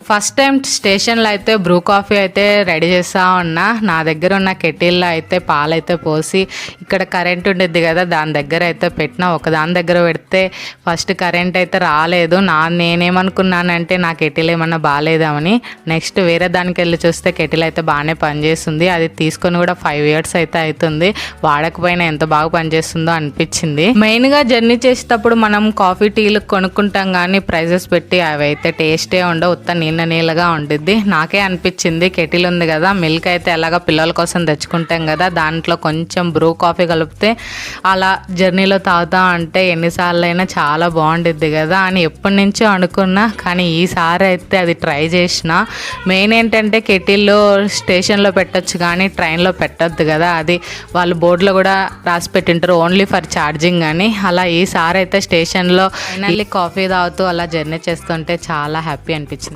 First time స్టేషన్లో అయితే Bru coffee అయితే రెడీ చేస్తూ ఉన్నా. నా దగ్గర ఉన్న కెటిల్లో అయితే పాలైతే పోసి ఇక్కడ కరెంట్ ఉండేది కదా దాని దగ్గర అయితే పెట్టిన. ఒకదాని దగ్గర పెడితే ఫస్ట్ కరెంట్ అయితే రాలేదు. నేనేమనుకున్నానంటే నా కెటిల్ ఏమన్నా బాగాలేదామని. నెక్స్ట్ వేరే దానికి వెళ్ళి చూస్తే కెటిల్ అయితే బాగానే పనిచేస్తుంది. అది తీసుకొని కూడా 5 years అయితే అవుతుంది. వాడకపోయినా ఎంత బాగా పనిచేస్తుందో అనిపించింది. మెయిన్గా జర్నీ చేసేటప్పుడు మనం కాఫీ టీలు కొనుక్కుంటాం కానీ ప్రైజెస్ పెట్టి అవి అయితే టేస్టే ఉండవు, ఉత్త నీళ్ళగా ఉండిద్ది. నాకే అనిపించింది కెటిల్ ఉంది కదా, మిల్క్ అయితే ఎలాగ పిల్లల కోసం తెచ్చుకుంటాం కదా, దాంట్లో కొంచెం బ్రూ కాఫీ కలిపితే అలా జర్నీలో తాగుతా అంటే ఎన్నిసార్లు అయినా చాలా బాగుండిద్ది కదా అని ఎప్పటి నుంచో అనుకున్నా. కానీ ఈసారి అయితే అది ట్రై చేసిన. మెయిన్ ఏంటంటే కెటిల్లో స్టేషన్లో పెట్టచ్చు కానీ ట్రైన్లో పెట్టద్దు కదా, అది వాళ్ళు బోర్డులో కూడా రాసి పెట్టింటారు ఓన్లీ ఫర్ ఛార్జింగ్ అని. అలా ఈసారి అయితే స్టేషన్లో ఫైనల్లీ కాఫీ తాగుతూ అలా జర్నీ చేస్తుంటే చాలా హ్యాపీ అనిపించింది.